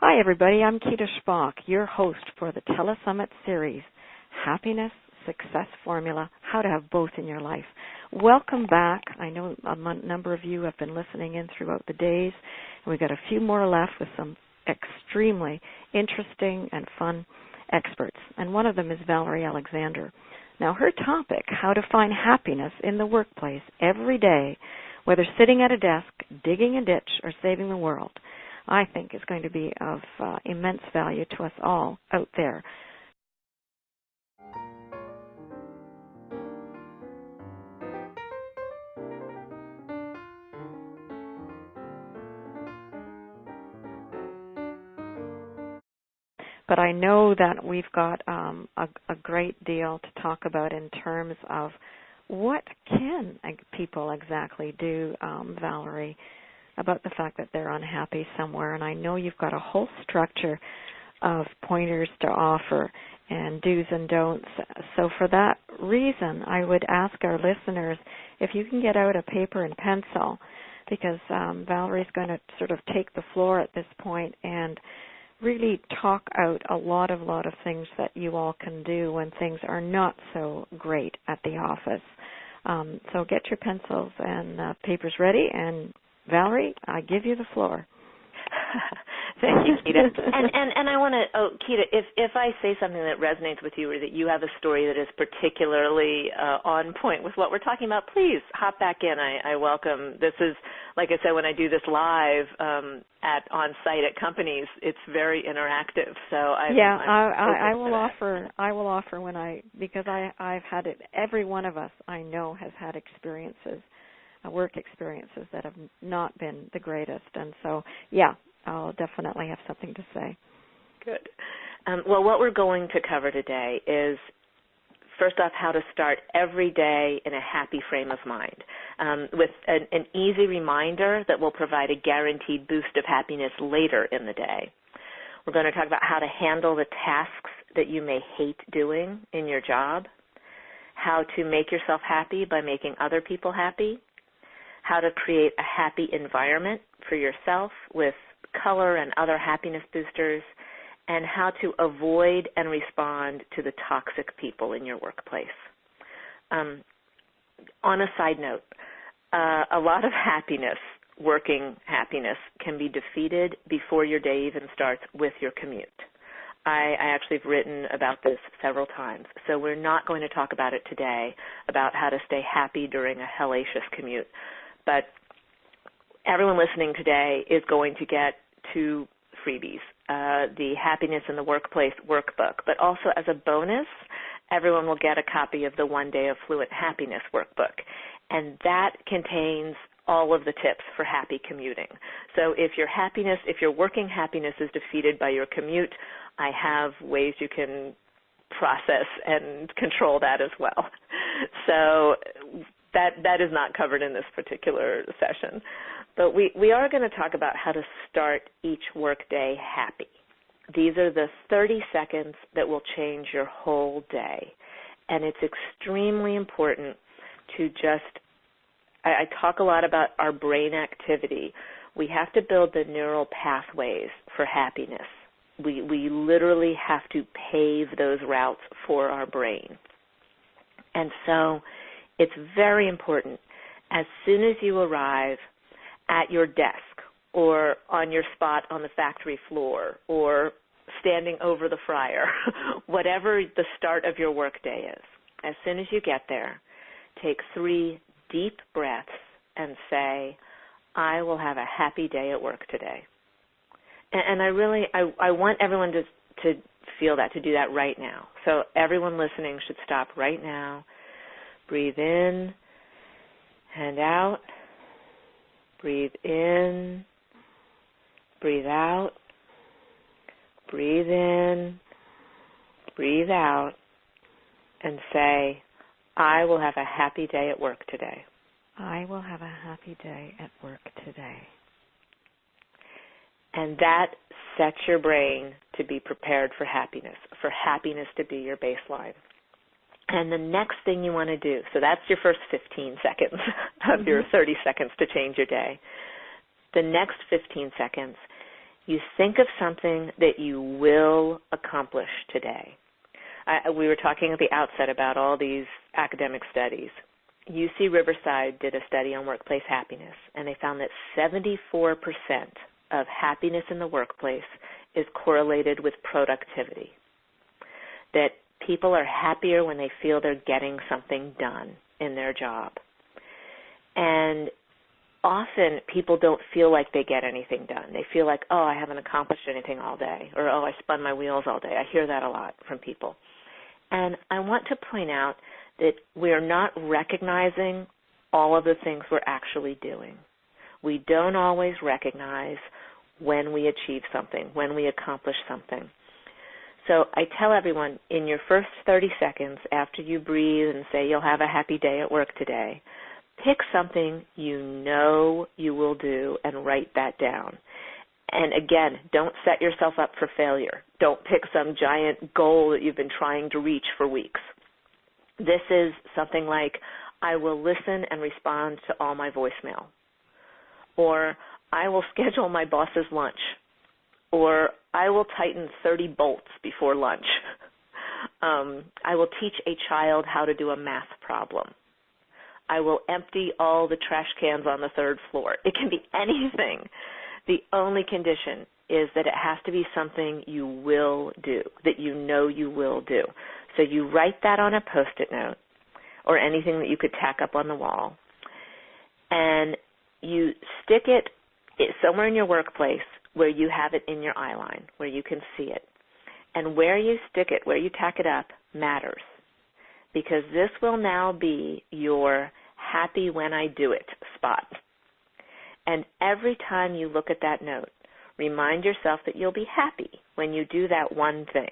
Hi, everybody. I'm Keita Spock, your host for the Telesummit series, Happiness-Success Formula, How to Have Both in Your Life. Welcome back. I know a number of you have been listening in throughout the days, and we've got a few more left with some extremely interesting and fun experts, and one of them is Valerie Alexander. Now, her topic, how to find happiness in the workplace every day, whether sitting at a desk, digging a ditch, or saving the world, I think is going to be of immense value to us all out there. But I know that we've got a great deal to talk about in terms of what can people exactly do, Valerie, about the fact that they're unhappy somewhere. And I know you've got a whole structure of pointers to offer and do's and don'ts. So for that reason, I would ask our listeners if you can get out a paper and pencil, because Valerie's going to sort of take the floor at this point and really talk out a lot of things that you all can do when things are not so great at the office. So get your pencils and papers ready, and Valerie, I give you the floor. Thank you, Keita. And I want to, Keita, if I say something that resonates with you or that you have a story that is particularly on point with what we're talking about, please hop back in. I welcome. This is, like I said, when I do this live on site at companies, it's very interactive. So I will offer when because I've had it. Every one of us I know has had experiences, work experiences that have not been the greatest, and so I'll definitely have something to say. Good. Well, what we're going to cover today is, first off, how to start every day in a happy frame of mind, with an easy reminder that will provide a guaranteed boost of happiness later in the day. We're going to talk about how to handle the tasks that you may hate doing in your job, how to make yourself happy by making other people happy, how to create a happy environment for yourself with color and other happiness boosters, and how to avoid and respond to the toxic people in your workplace. On a side note, a lot of happiness, working happiness, can be defeated before your day even starts with your commute. I actually have written about this several times, so we're not going to talk about it today, about how to stay happy during a hellacious commute. But everyone listening today is going to get two freebies, the Happiness in the Workplace workbook, but also as a bonus, everyone will get a copy of the One Day of Fluent Happiness workbook, and that contains all of the tips for happy commuting. So if your working happiness is defeated by your commute, I have ways you can process and control that as well. So that is not covered in this particular session. But we are going to talk about how to start each workday happy. These are the 30 seconds that will change your whole day. And it's extremely important to I talk a lot about our brain activity. We have to build the neural pathways for happiness. We literally have to pave those routes for our brain. And so it's very important, as soon as you arrive at your desk or on your spot on the factory floor or standing over the fryer, whatever the start of your workday is, as soon as you get there, take 3 deep breaths and say, I will have a happy day at work today. And I want everyone to feel that, to do that right now. So everyone listening should stop right now. Breathe in and out. Breathe in. Breathe out. Breathe in. Breathe out. And say, I will have a happy day at work today. I will have a happy day at work today. And that sets your brain to be prepared for happiness to be your baseline. And the next thing you want to do, so that's your first 15 seconds of your 30 seconds to change your day. The next 15 seconds you think of something that you will accomplish today. We were talking at the outset about all these academic studies. UC Riverside did a study on workplace happiness, and they found that 74% of happiness in the workplace is correlated with productivity, that people are happier when they feel they're getting something done in their job. And often people don't feel like they get anything done. They feel like, oh, I haven't accomplished anything all day, or oh, I spun my wheels all day. I hear that a lot from people. And I want to point out that we are not recognizing all of the things we're actually doing. We don't always recognize when we achieve something, when we accomplish something. So I tell everyone, in your first 30 seconds after you breathe and say you'll have a happy day at work today, pick something you know you will do and write that down. And again, don't set yourself up for failure. Don't pick some giant goal that you've been trying to reach for weeks. This is something like, I will listen and respond to all my voicemail. Or, I will schedule my boss's lunch. Or, I will tighten 30 bolts before lunch. I will teach a child how to do a math problem. I will empty all the trash cans on the third floor. It can be anything. The only condition is that it has to be something you will do, that you know you will do. So you write that on a Post-it note or anything that you could tack up on the wall, and you stick it somewhere in your workplace where you have it in your eye line, where you can see it. And where you stick it, where you tack it up, matters, because this will now be your happy when I do it spot. And every time you look at that note, remind yourself that you'll be happy when you do that one thing.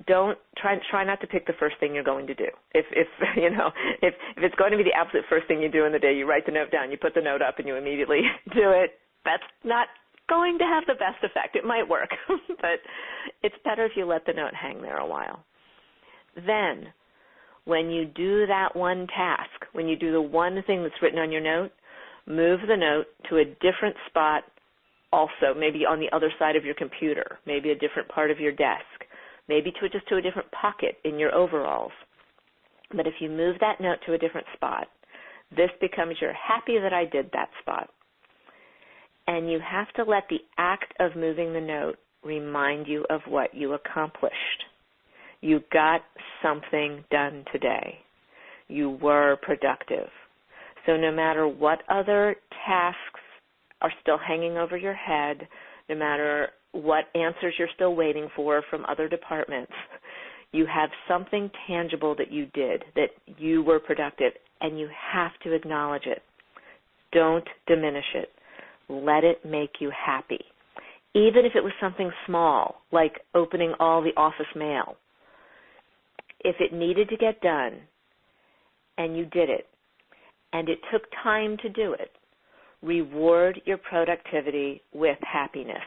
Don't try not to pick the first thing you're going to do. If it's going to be the absolute first thing you do in the day, you write the note down, you put the note up, and you immediately do it. That's not going to have the best effect. It might work, but it's better if you let the note hang there a while. Then, when you do that one task, when you do the one thing that's written on your note, move the note to a different spot also, maybe on the other side of your computer, maybe a different part of your desk, maybe just to a different pocket in your overalls. But if you move that note to a different spot, this becomes your happy that I did that spot. And you have to let the act of moving the note remind you of what you accomplished. You got something done today. You were productive. So no matter what other tasks are still hanging over your head, no matter what answers you're still waiting for from other departments, you have something tangible that you did, that you were productive, and you have to acknowledge it. Don't diminish it. Let it make you happy. Even if it was something small, like opening all the office mail. If it needed to get done, and you did it, and it took time to do it, reward your productivity with happiness.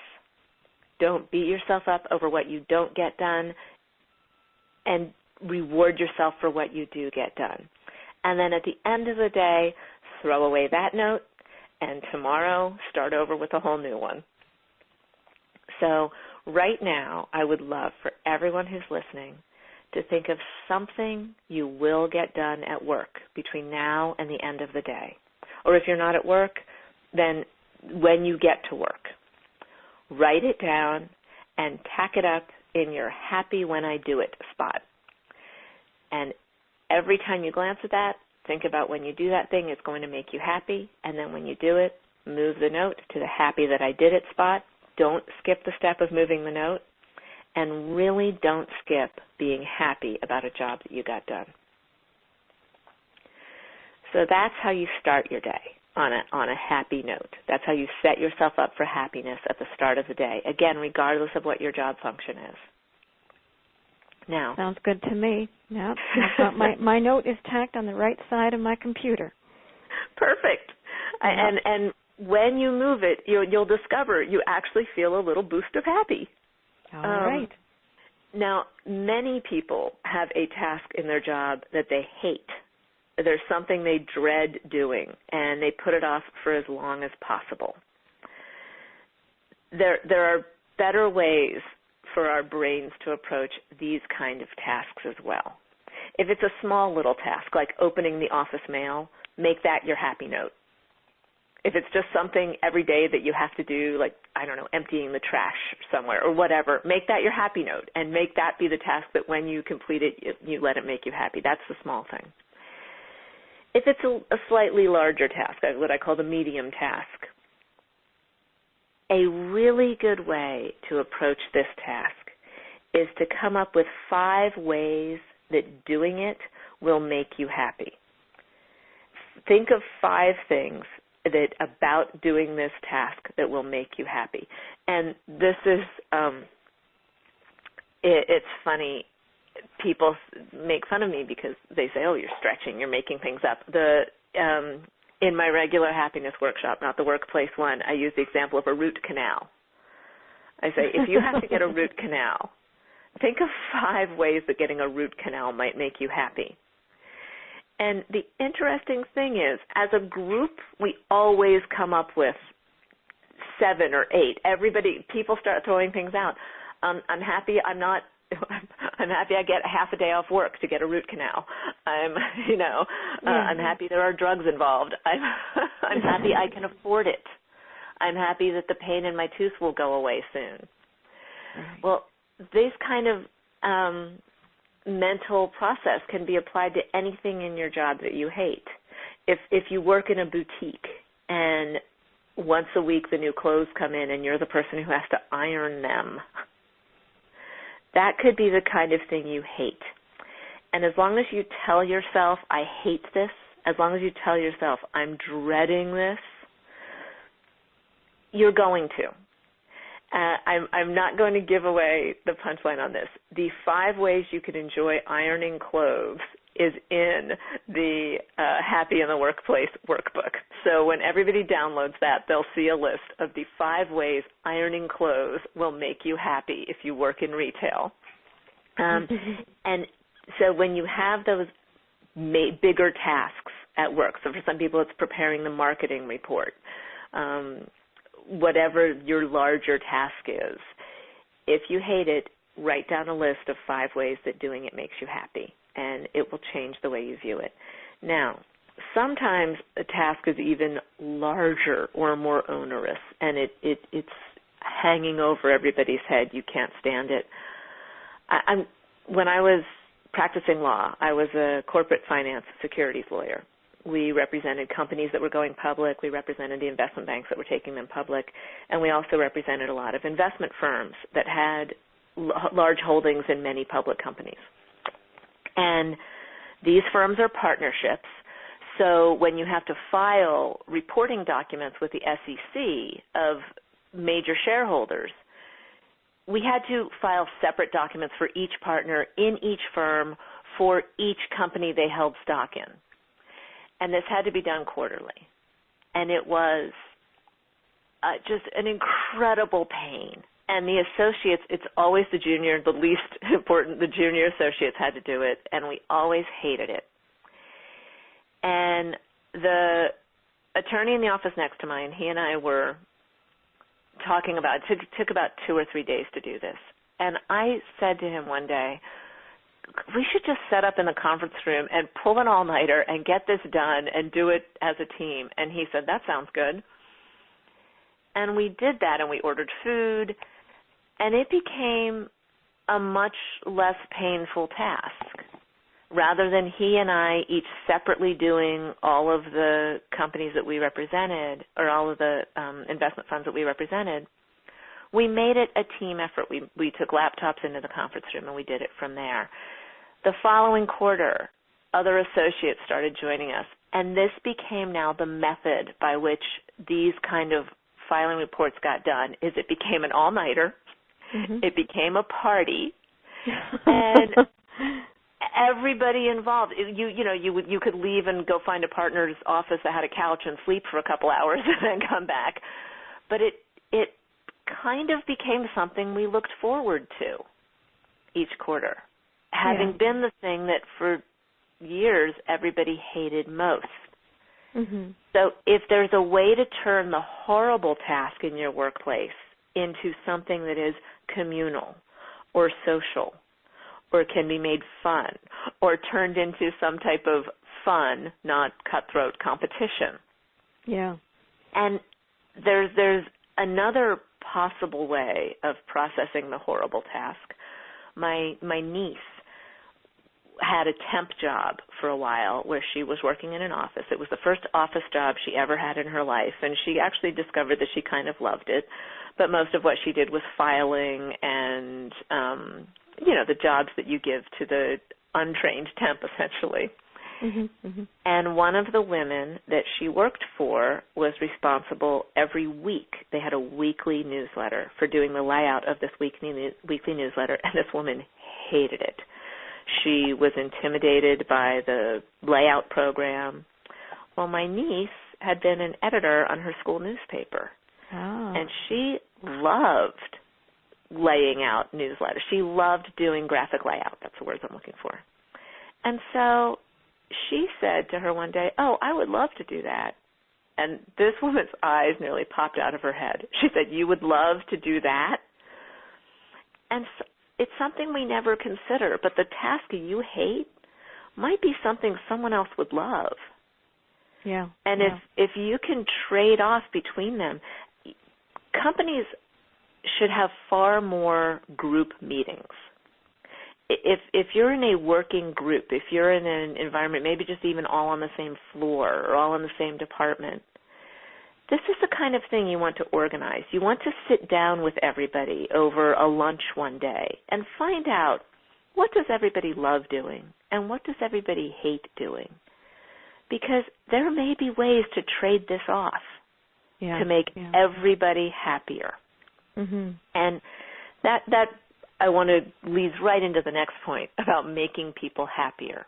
Don't beat yourself up over what you don't get done, and reward yourself for what you do get done. And then at the end of the day, throw away that note, and tomorrow start over with a whole new one. So right now, I would love for everyone who's listening to think of something you will get done at work between now and the end of the day. Or if you're not at work, then when you get to work, write it down and tack it up in your happy when I do it spot. And every time you glance at that, think about when you do that thing, it's going to make you happy. And then when you do it, move the note to the happy that I did it spot. Don't skip the step of moving the note. And really don't skip being happy about a job that you got done. So that's how you start your day, on a happy note. That's how you set yourself up for happiness at the start of the day, again, regardless of what your job function is. Now, sounds good to me. Yep. my note is tacked on the right side of my computer. Perfect. Yep. And when you move it, you'll discover you actually feel a little boost of happy. All right. Now, many people have a task in their job that they hate. There's something they dread doing, and they put it off for as long as possible. there are better ways for our brains to approach these kind of tasks as well. If it's a small little task, like opening the office mail, make that your happy note. If it's just something every day that you have to do, like, I don't know, emptying the trash somewhere or whatever, make that your happy note and make that be the task that when you complete it, you let it make you happy. That's the small thing. If it's a slightly larger task, what I call the medium task, a really good way to approach this task is to come up with 5 ways that doing it will make you happy. Think of 5 things that about doing this task that will make you happy. And this is, it's funny. People make fun of me because they say, "Oh, you're stretching, you're making things up." In my regular happiness workshop, not the workplace one, I use the example of a root canal. I say, if you have to get a root canal, think of 5 ways that getting a root canal might make you happy. And the interesting thing is, as a group, we always come up with 7 or 8. People start throwing things out. I'm happy I'm happy I get half a day off work to get a root canal. I'm happy there are drugs involved. I'm happy I can afford it. I'm happy that the pain in my tooth will go away soon. Right. Well, this kind of mental process can be applied to anything in your job that you hate. If you work in a boutique and once a week the new clothes come in and you're the person who has to iron them, that could be the kind of thing you hate. And as long as you tell yourself, I hate this, as long as you tell yourself, I'm dreading this, you're going to. I'm not going to give away the punchline on this. The 5 ways you can enjoy ironing clothes is in the Happy in the Workplace workbook. So when everybody downloads that, they'll see a list of the 5 ways ironing clothes will make you happy if you work in retail. And so when you have those bigger tasks at work, so for some people it's preparing the marketing report, whatever your larger task is, if you hate it, write down a list of 5 ways that doing it makes you happy, and it will change the way you view it. Now, sometimes a task is even larger or more onerous, and it's hanging over everybody's head. You can't stand it. When I was practicing law, I was a corporate finance securities lawyer. We represented companies that were going public. We represented the investment banks that were taking them public. And we also represented a lot of investment firms that had large holdings in many public companies. And these firms are partnerships. So when you have to file reporting documents with the SEC of major shareholders, we had to file separate documents for each partner in each firm for each company they held stock in. And this had to be done quarterly. And it was just an incredible pain. And the associates, it's always the junior, the least important, the junior associates had to do it, and we always hated it. And the attorney in the office next to mine, he and I were talking about, it took about 2 or 3 days to do this. And I said to him one day, we should just set up in the conference room and pull an all-nighter and get this done and do it as a team. And he said, that sounds good. And we did that, and we ordered food, and it became a much less painful task. Rather than he and I each separately doing all of the companies that we represented or all of the investment funds that we represented, we made it a team effort. We took laptops into the conference room, and we did it from there. The following quarter, other associates started joining us, and this became now the method by which these kind of filing reports got done. Is it became an all-nighter, it became a party, and everybody involved. You could leave and go find a partner's office that had a couch and sleep for a couple hours and then come back. But it kind of became something we looked forward to each quarter, having been the thing that for years everybody hated most. So if there's a way to turn the horrible task in your workplace into something that is communal or social, or can be made fun, or turned into some type of fun, not cutthroat competition. Yeah. And there's another possible way of processing the horrible task. My niece had a temp job for a while where she was working in an office. It was the first office job she ever had in her life, and she actually discovered that she kind of loved it. But most of what she did was filing and, the jobs that you give to the untrained temp, essentially. Mm-hmm, mm-hmm. And one of the women that she worked for was responsible every week. They had a weekly newsletter for doing the layout of this weekly newsletter, and this woman hated it. She was intimidated by the layout program. Well, my niece had been an editor on her school newspaper, and she loved laying out newsletters. She loved doing graphic layout. That's the words I'm looking for. And so she said to her one day, "Oh, I would love to do that." And this woman's eyes nearly popped out of her head. She said, "You would love to do that?" And so it's something we never consider, but the task you hate might be something someone else would love. Yeah. And if you can trade off between them, companies should have far more group meetings. If you're in a working group, if you're in an environment, maybe just even all on the same floor or all in the same department, this is the kind of thing you want to organize. You want to sit down with everybody over a lunch one day and find out, what does everybody love doing and what does everybody hate doing? Because there may be ways to trade this off to make everybody happier. Mm-hmm. And that I want to lead right into the next point about making people happier.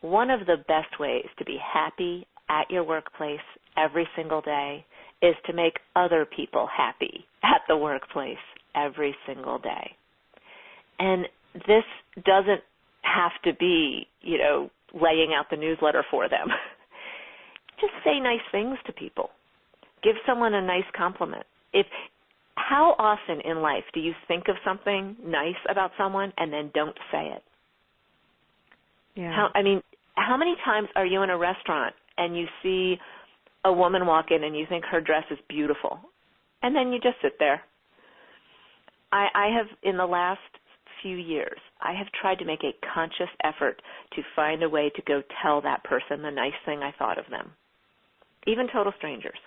One of the best ways to be happy at your workplace every single day is to make other people happy at the workplace every single day. And this doesn't have to be, laying out the newsletter for them. Just say nice things to people. Give someone a nice compliment. How often in life do you think of something nice about someone and then don't say it? Yeah. How many times are you in a restaurant and you see a woman walk in and you think her dress is beautiful, and then you just sit there? I have, in the last few years, I have tried to make a conscious effort to find a way to go tell that person the nice thing I thought of them, even total strangers.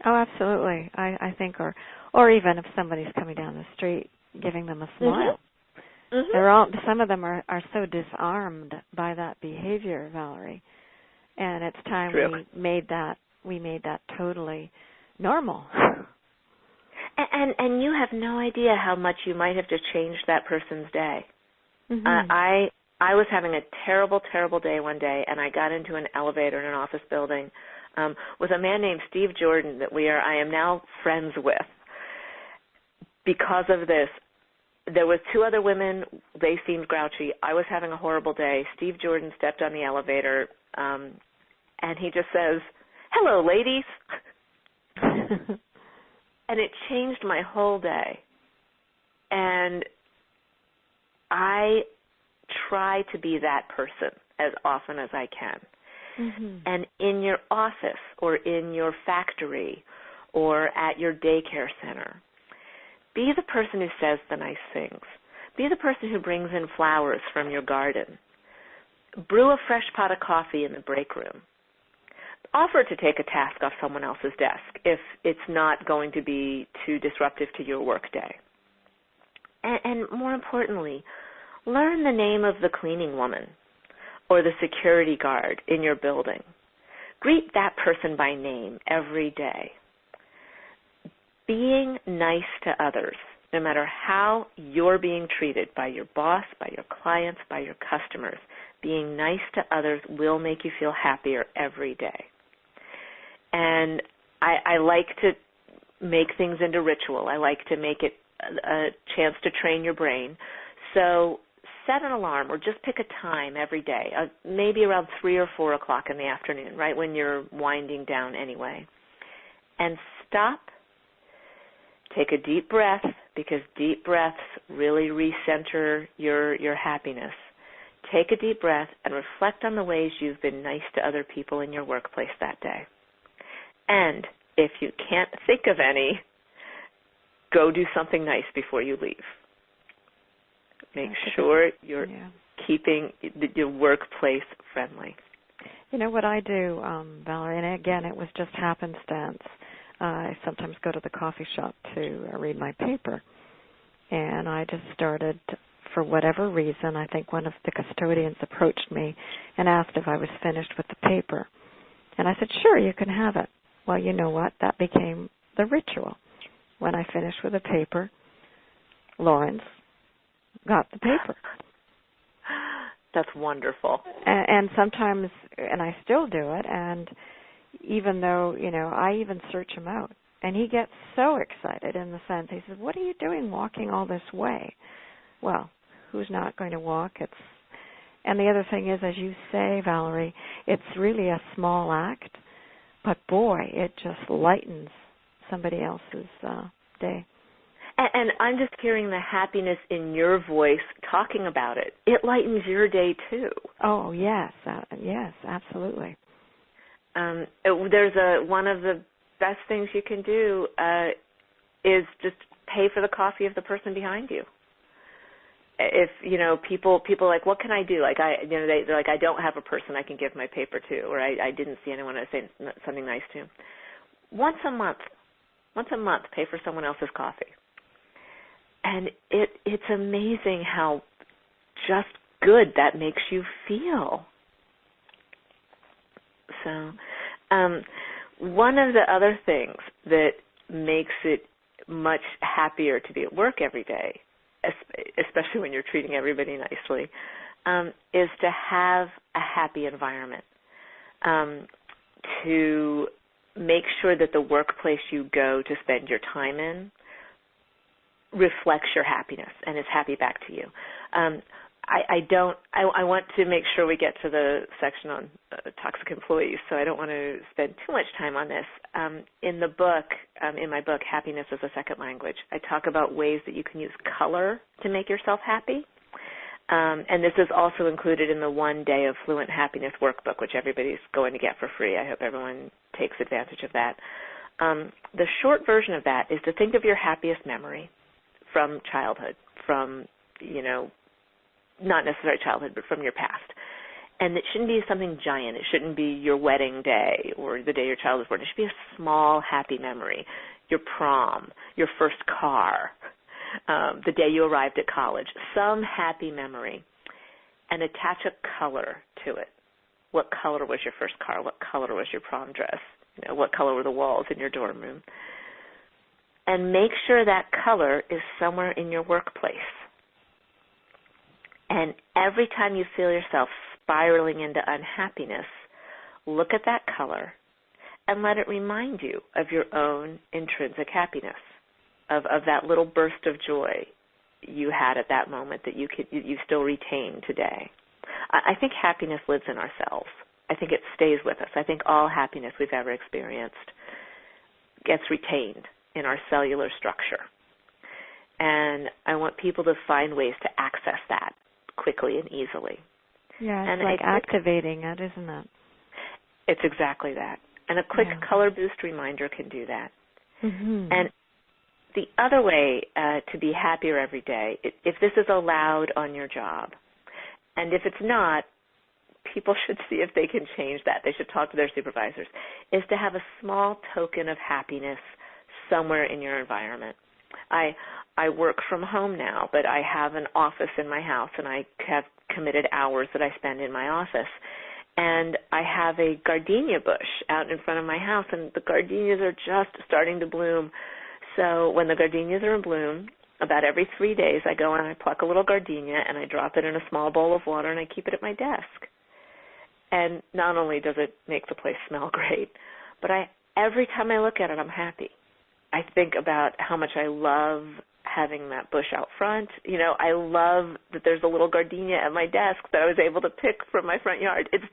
Oh, absolutely. I think, or even if somebody's coming down the street, giving them a smile. Mm-hmm. Some of them are so disarmed by that behavior, Valerie, and it's time we made that totally normal. And you have no idea how much you might have just changed that person's day. Mm-hmm. I was having a terrible, terrible day one day, and I got into an elevator in an office building with a man named Steve Jordan that I am now friends with. Because of this, there were two other women. They seemed grouchy. I was having a horrible day. Steve Jordan stepped on the elevator, and he just says, "Hello, ladies." And it changed my whole day. And I try to be that person as often as I can. Mm-hmm. And in your office or in your factory or at your daycare center, be the person who says the nice things. Be the person who brings in flowers from your garden. Brew a fresh pot of coffee in the break room. Offer to take a task off someone else's desk if it's not going to be too disruptive to your workday. And more importantly, learn the name of the cleaning woman or the security guard in your building. Greet that person by name every day. Being nice to others, no matter how you're being treated by your boss, by your clients, by your customers, being nice to others will make you feel happier every day. And I like to make things into ritual. I like to make it a chance to train your brain. So set an alarm or just pick a time every day, maybe around 3 or 4 o'clock in the afternoon, right when you're winding down anyway. And stop Take a deep breath, because deep breaths really recenter your happiness. Take a deep breath and reflect on the ways you've been nice to other people in your workplace that day. And if you can't think of any, go do something nice before you leave. Make sure you're keeping your workplace friendly. You know what I do, Valerie, and again, it was just happenstance. I sometimes go to the coffee shop to read my paper, and I just started, for whatever reason, I think one of the custodians approached me and asked if I was finished with the paper. And I said, sure, you can have it. Well, you know what? That became the ritual. When I finished with the paper, Lawrence got the paper. That's wonderful. And sometimes, and I still do it, and even though, I even search him out. And he gets so excited in the sense, he says, what are you doing walking all this way? Well, who's not going to walk? And the other thing is, as you say, Valerie, it's really a small act, but boy, it just lightens somebody else's day. And I'm just hearing the happiness in your voice talking about it. It lightens your day, too. Oh, yes. Yes, absolutely. There's one of the best things you can do is just pay for the coffee of the person behind you. If people are like, what can I do? Like they're like, I don't have a person I can give my paper to, or I didn't see anyone to say something nice to. Once a month, pay for someone else's coffee, and it's amazing how just good that makes you feel. So, one of the other things that makes it much happier to be at work every day, especially when you're treating everybody nicely, is to have a happy environment, to make sure that the workplace you go to spend your time in reflects your happiness and is happy back to you. I want to make sure we get to the section on toxic employees, so I don't want to spend too much time on this. In my book, Happiness as a Second Language, I talk about ways that you can use color to make yourself happy. And this is also included in the 1 Day of Fluent Happiness workbook, which everybody's going to get for free. I hope everyone takes advantage of that. The short version of that is to think of your happiest memory from childhood, from, not necessarily childhood, but from your past. And it shouldn't be something giant. It shouldn't be your wedding day or the day your child was born. It should be a small, happy memory. Your prom, your first car, the day you arrived at college, some happy memory, and attach a color to it. What color was your first car? What color was your prom dress? What color were the walls in your dorm room? And make sure that color is somewhere in your workplace. And every time you feel yourself spiraling into unhappiness, look at that color and let it remind you of your own intrinsic happiness, of that little burst of joy you had at that moment that you still retain today. I think happiness lives in ourselves. I think it stays with us. I think all happiness we've ever experienced gets retained in our cellular structure. And I want people to find ways to access that quickly and easily. Yeah, it's like activating it, isn't it? It's exactly that. And a quick color boost reminder can do that. Mm-hmm. And the other way to be happier every day, if this is allowed on your job, and if it's not, people should see if they can change that. They should talk to their supervisors, is to have a small token of happiness somewhere in your environment. I work from home now, but I have an office in my house, and I have committed hours that I spend in my office. And I have a gardenia bush out in front of my house, and the gardenias are just starting to bloom. So when the gardenias are in bloom, about every 3 days I go and I pluck a little gardenia, and I drop it in a small bowl of water, and I keep it at my desk. And not only does it make the place smell great, but every time I look at it, I'm happy. I think about how much I love having that bush out front. I love that there's a little gardenia at my desk that I was able to pick from my front yard. It's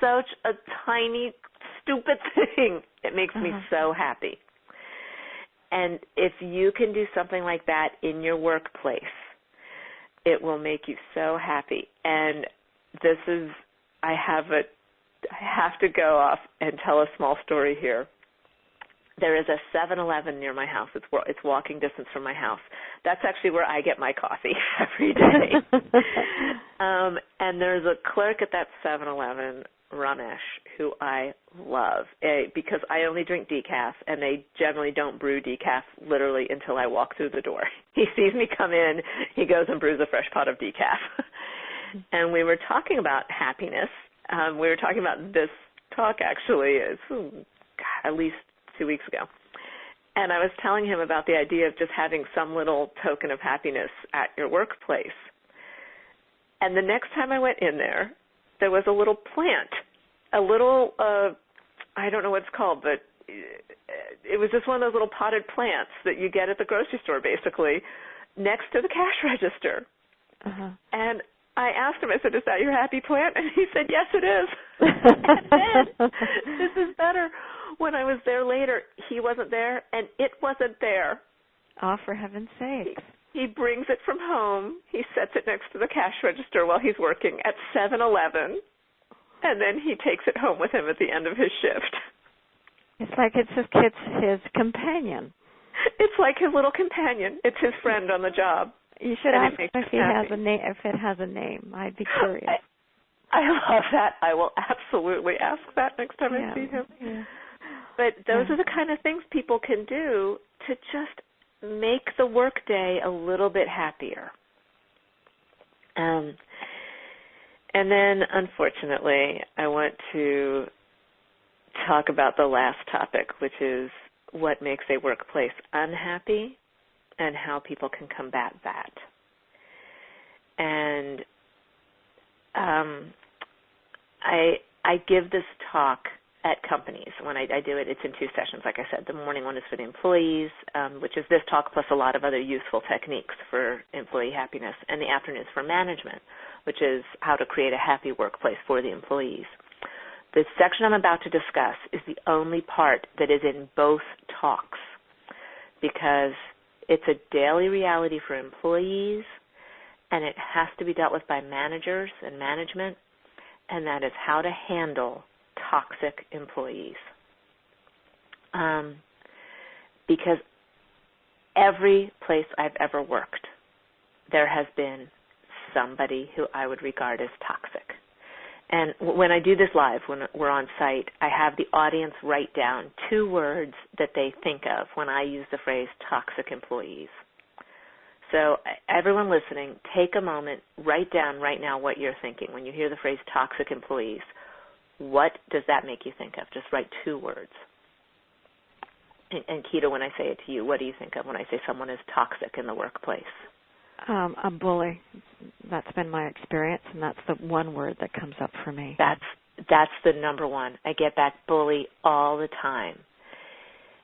such a tiny, stupid thing. It makes me so happy. And if you can do something like that in your workplace, it will make you so happy. And I have to go off and tell a small story here. There is a 7-Eleven near my house. It's walking distance from my house. That's actually where I get my coffee every day. And there's a clerk at that 7-Eleven, Ramesh, who I love because I only drink decaf, and they generally don't brew decaf literally until I walk through the door. He sees me come in, he goes and brews a fresh pot of decaf. And we were talking about happiness. We were talking about this talk actually at least 2 weeks ago. And I was telling him about the idea of just having some little token of happiness at your workplace. And the next time I went in there was a little plant, a little, I don't know what it's called, but it was just one of those little potted plants that you get at the grocery store, basically, next to the cash register. Uh-huh. And I asked him, I said, is that your happy plant? And he said, yes, it is. And then, this is better. When I was there later, he wasn't there, and it wasn't there. Oh, for heaven's sake. He brings it from home. He sets it next to the cash register while he's working at 7-Eleven, and then he takes it home with him at the end of his shift. It's like it's his companion. It's like his little companion. It's his friend on the job. You should ask him if he has a name. If it has a name, I'd be curious. I love that. I will absolutely ask that next time I see him. Yeah. But those are the kind of things people can do to just make the workday a little bit happier. And then, unfortunately, I want to talk about the last topic, which is what makes a workplace unhappy and how people can combat that. And I give this talk at companies. When I do it, it's in 2 sessions. Like I said, the morning one is for the employees, which is this talk plus a lot of other useful techniques for employee happiness, and the afternoon is for management, which is how to create a happy workplace for the employees. The section I'm about to discuss is the only part that is in both talks because it's a daily reality for employees, and it has to be dealt with by managers and management, and that is how to handle toxic employees. Because every place I've ever worked, there has been somebody who I would regard as toxic. And when I do this live, when we're on site, I have the audience write down 2 words that they think of when I use the phrase toxic employees. So everyone listening, take a moment, write down right now what you're thinking. When you hear the phrase toxic employees, what does that make you think of? Just write 2 words. And Keita, when I say it to you, what do you think of when I say someone is toxic in the workplace? A bully. That's been my experience, and that's the one word that comes up for me. That's the number one. I get that bully all the time.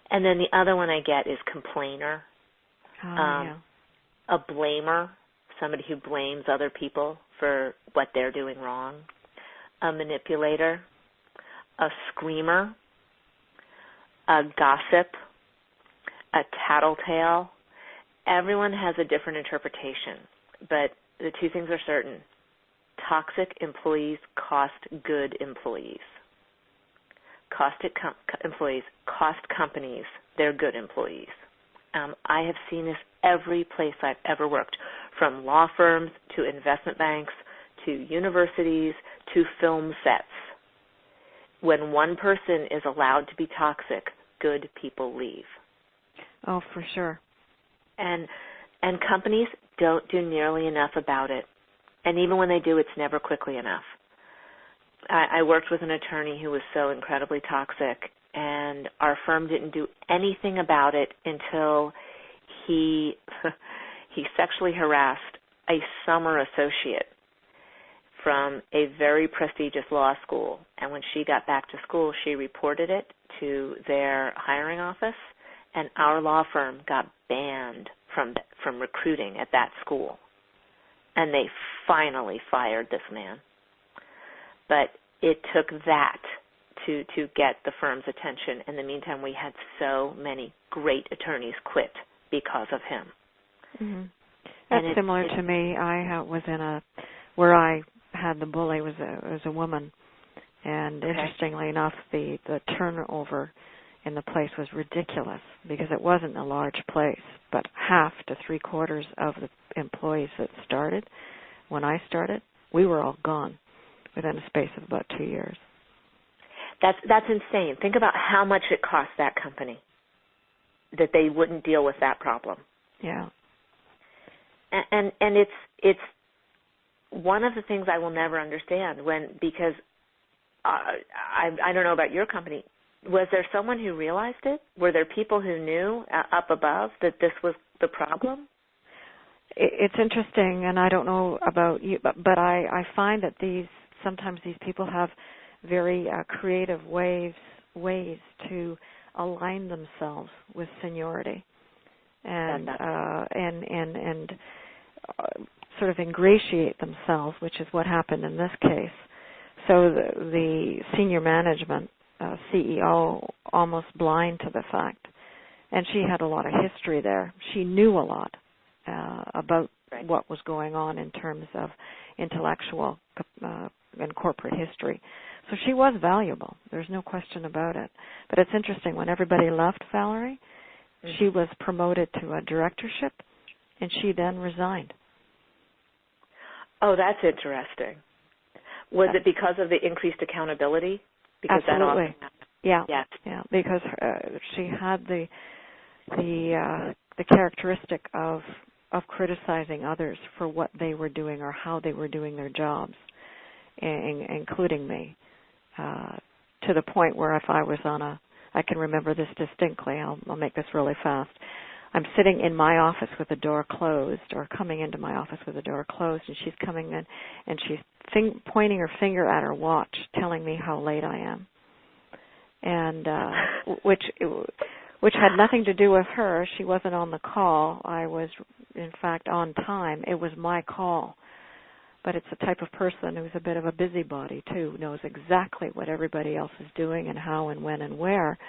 And then the other one I get is complainer. Yeah. A blamer, somebody who blames other people for what they're doing wrong. A manipulator, a screamer, a gossip, a tattletale. Everyone has a different interpretation, but the 2 things are certain. Toxic employees cost good employees. Employees cost companies their good employees. I have seen this every place I've ever worked, from law firms to investment banks to universities to film sets. When one person is allowed to be toxic, good people leave. Oh, for sure. And companies don't do nearly enough about it. And even when they do, it's never quickly enough. I worked with an attorney who was so incredibly toxic, and our firm didn't do anything about it until he sexually harassed a summer associate from a very prestigious law school. And when she got back to school, she reported it to their hiring office, and our law firm got banned from recruiting at that school. And they finally fired this man. But it took that to get the firm's attention. In the meantime, we had so many great attorneys quit because of him. Mm-hmm. That's similar to me. I was in where I had the bully was a woman, and interestingly enough, the turnover in the place was ridiculous because it wasn't a large place, but half to three-quarters of the employees that started when I started, we were all gone within a space of about 2 years. That's insane. Think about how much it cost that company that they wouldn't deal with that problem. Yeah. And it's one of the things I will never understand because I don't know about your company. Was there someone who realized it? Were there people who knew up above that this was the problem? It's interesting, and I don't know about you, but I find that sometimes these people have very creative ways to align themselves with seniority, and sort of ingratiate themselves, which is what happened in this case. So the senior management, CEO, almost blind to the fact, and she had a lot of history there. She knew a lot about what was going on in terms of intellectual and corporate history. So she was valuable. There's no question about it. But it's interesting, when everybody left Valerie, she was promoted to a directorship, and she then resigned. Oh, that's interesting. Was it because of the increased accountability? Because absolutely. Yeah. Yeah. Because she had the characteristic of criticizing others for what they were doing or how they were doing their jobs, including me, to the point where if I was I can remember this distinctly. I'll make this really fast. I'm sitting in my office with the door closed, or coming into my office with the door closed, and she's coming in, and she's pointing her finger at her watch, telling me how late I am, and which had nothing to do with her. She wasn't on the call. I was, in fact, on time. It was my call. But it's the type of person who's a bit of a busybody, too, knows exactly what everybody else is doing and how and when and where.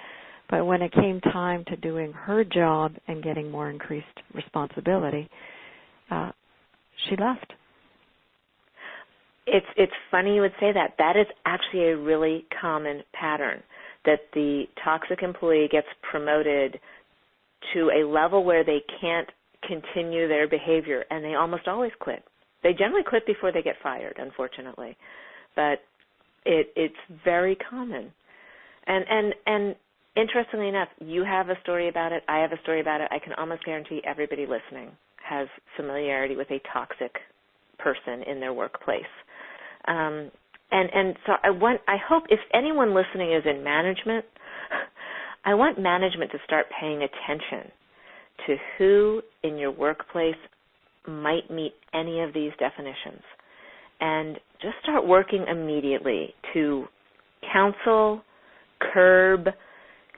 But when it came time to doing her job and getting more increased responsibility, she left. It's funny you would say that. That is actually a really common pattern, that the toxic employee gets promoted to a level where they can't continue their behavior, and they almost always quit. They generally quit before they get fired, unfortunately. But it's very common. And interestingly enough, you have a story about it. I have a story about it. I can almost guarantee everybody listening has familiarity with a toxic person in their workplace. And so I hope if anyone listening is in management, I want management to start paying attention to who in your workplace might meet any of these definitions, and just start working immediately to counsel, curb,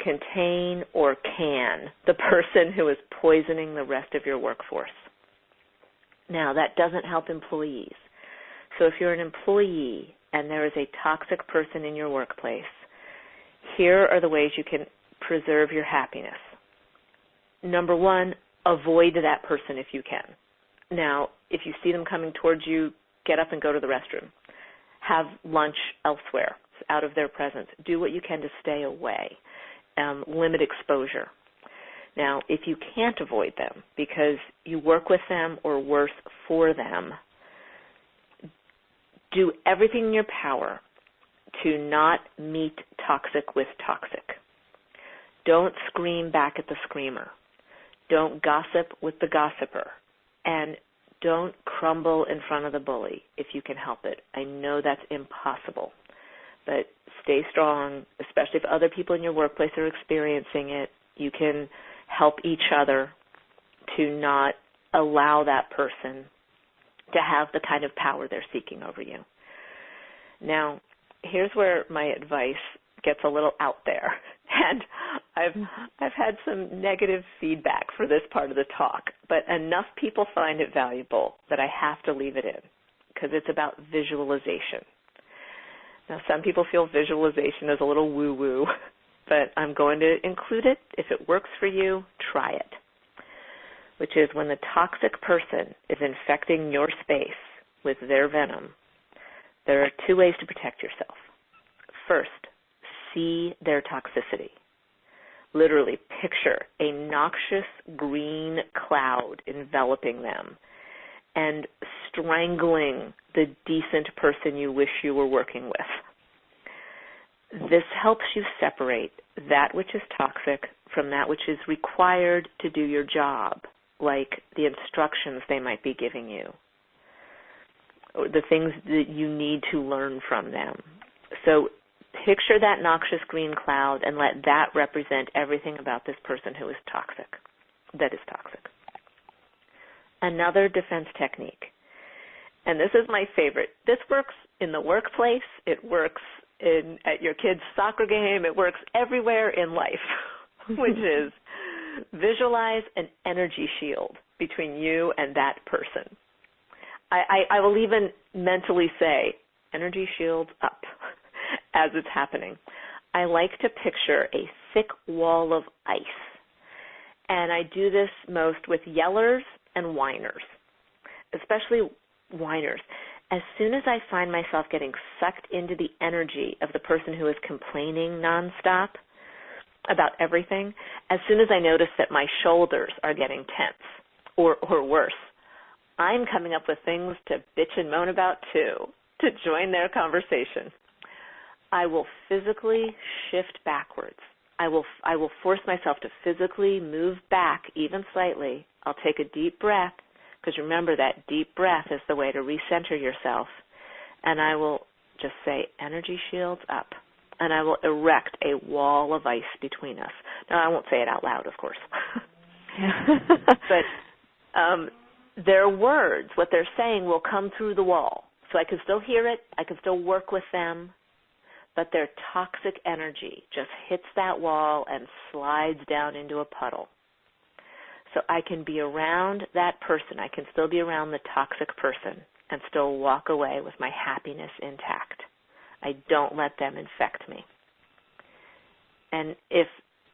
contain, or can the person who is poisoning the rest of your workforce. Now, that doesn't help employees. So if you're an employee and there is a toxic person in your workplace, here are the ways you can preserve your happiness. Number one, avoid that person if you can. Now, if you see them coming towards you, get up and go to the restroom. Have lunch elsewhere, out of their presence. Do what you can to stay away. Limit exposure. Now, if you can't avoid them because you work with them or worse, for them, do everything in your power to not meet toxic with toxic. Don't scream back at the screamer. Don't gossip with the gossiper. And don't crumble in front of the bully if you can help it. I know that's impossible, but stay strong, especially if other people in your workplace are experiencing it. You can help each other to not allow that person to have the kind of power they're seeking over you. Now, here's where my advice gets a little out there, and I've had some negative feedback for this part of the talk, but enough people find it valuable that I have to leave it in because it's about visualization. Now, some people feel visualization is a little woo-woo, but I'm going to include it. If it works for you, try it, which is when the toxic person is infecting your space with their venom, there are two ways to protect yourself. First, see their toxicity. Literally picture a noxious green cloud enveloping them and strangling the decent person you wish you were working with. This helps you separate that which is toxic from that which is required to do your job, like the instructions they might be giving you, or the things that you need to learn from them. So picture that noxious green cloud and let that represent everything about this person who is toxic, that is toxic. Another defense technique, and this is my favorite. This works in the workplace. It works at your kid's soccer game. It works everywhere in life, which is visualize an energy shield between you and that person. I will even mentally say, energy shield up, as it's happening. I like to picture a thick wall of ice, and I do this most with yellers and whiners, especially whiners. As soon as I find myself getting sucked into the energy of the person who is complaining nonstop about everything, as soon as I notice that my shoulders are getting tense or worse, I'm coming up with things to bitch and moan about too, to join their conversation. I will physically shift backwards. I will force myself to physically move back even slightly. I'll take a deep breath, because remember that deep breath is the way to recenter yourself. And I will just say, energy shields up. And I will erect a wall of ice between us. Now, I won't say it out loud, of course. But their words, what they're saying, will come through the wall. So I can still hear it. I can still work with them. But their toxic energy just hits that wall and slides down into a puddle. So I can be around that person. I can still be around the toxic person and still walk away with my happiness intact. I don't let them infect me. And if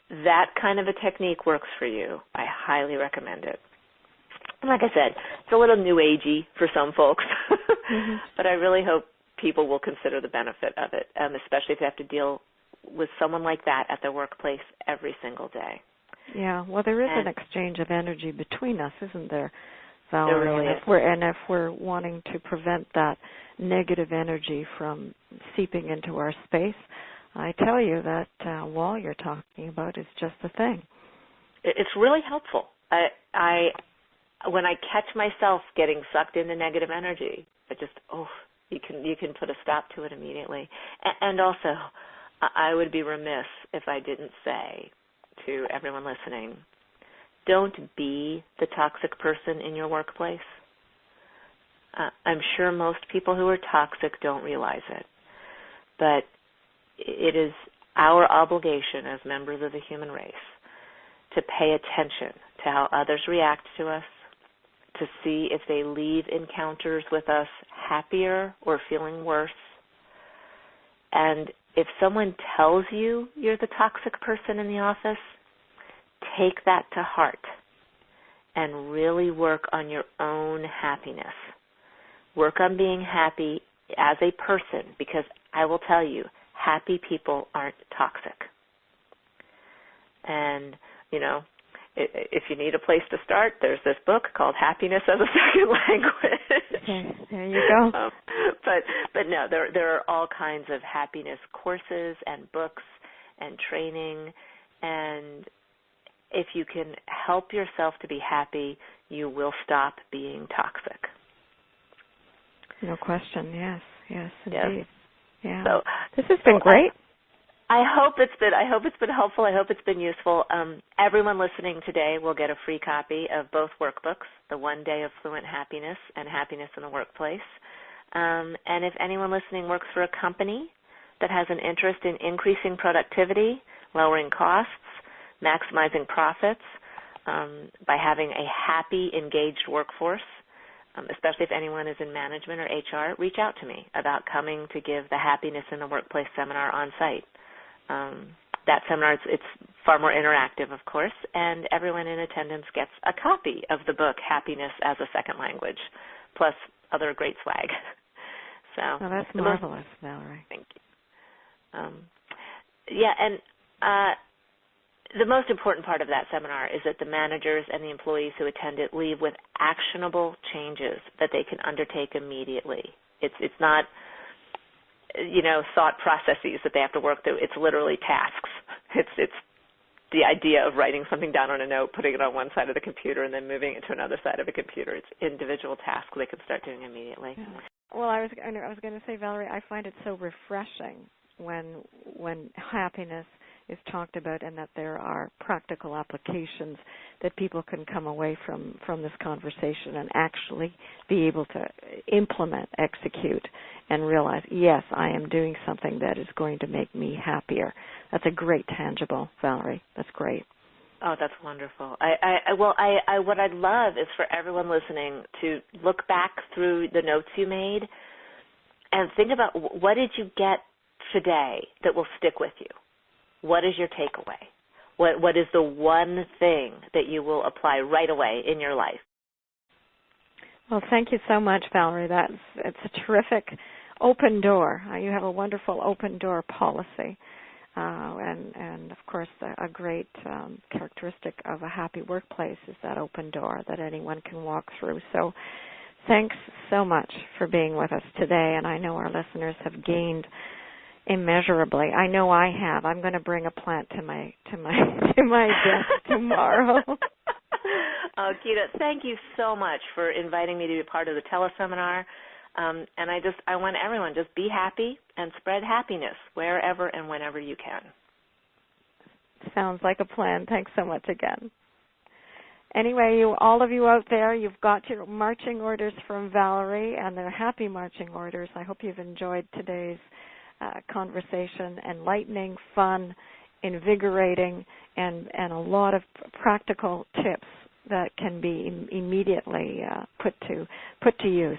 that kind of a technique works for you, I highly recommend it. And like I said, it's a little new agey for some folks, but I really hope people will consider the benefit of it, especially if they have to deal with someone like that at their workplace every single day. Yeah, well, there is an exchange of energy between us, isn't there, Valerie? There really is. And if we're wanting to prevent that negative energy from seeping into our space, I tell you that wall you're talking about is just the thing. It's really helpful. When I catch myself getting sucked into negative energy, I just, you can put a stop to it immediately. And also, I would be remiss if I didn't say to everyone listening, don't be the toxic person in your workplace. I'm sure most people who are toxic don't realize it, but it is our obligation as members of the human race to pay attention to how others react to us, to see if they leave encounters with us happier or feeling worse. And if someone tells you you're the toxic person in the office, take that to heart and really work on your own happiness. Work on being happy as a person, because I will tell you, happy people aren't toxic. And, if you need a place to start, there's this book called Happiness as a Second Language. Okay, there you go. But no, there are all kinds of happiness courses and books and training, and if you can help yourself to be happy, you will stop being toxic. No question. Yes, indeed. Yes. Yeah. So this has been great. I hope it's been helpful. I hope it's been useful. Everyone listening today will get a free copy of both workbooks, The 1 Day of Fluent Happiness and Happiness in the Workplace. And if anyone listening works for a company that has an interest in increasing productivity, lowering costs, maximizing profits by having a happy, engaged workforce, especially if anyone is in management or HR, reach out to me about coming to give the Happiness in the Workplace seminar on site. That seminar, it's far more interactive, of course, and everyone in attendance gets a copy of the book, Happiness as a Second Language, plus other great swag. So that's marvelous, Valerie. Thank you. And the most important part of that seminar is that the managers and the employees who attend it leave with actionable changes that they can undertake immediately. It's not, thought processes that they have to work through. It's literally tasks. It's the idea of writing something down on a note, putting it on one side of the computer, and then moving it to another side of the computer. It's individual tasks they can start doing immediately. Yeah. Well, I was going to say, Valerie, I find it so refreshing when happiness is talked about and that there are practical applications that people can come away from this conversation and actually be able to implement, execute, and realize, yes, I am doing something that is going to make me happier. That's a great tangible, Valerie. That's great. Oh, that's wonderful. What I'd love is for everyone listening to look back through the notes you made and think about what did you get today that will stick with you? What is your takeaway? What is the one thing that you will apply right away in your life? Well, thank you so much, Valerie. It's a terrific open door. You have a wonderful open door policy. And of course, a great characteristic of a happy workplace is that open door that anyone can walk through. So thanks so much for being with us today, and I know our listeners have gained immeasurably. I know I have. I'm going to bring a plant to my desk tomorrow. Oh, Gita, thank you so much for inviting me to be part of the teleseminar. And I want everyone just be happy and spread happiness wherever and whenever you can. Sounds like a plan. Thanks so much again. Anyway, all of you out there, you've got your marching orders from Valerie, and they're happy marching orders. I hope you've enjoyed today's conversation. Enlightening, fun, invigorating, and a lot of practical tips that can be immediately put to use.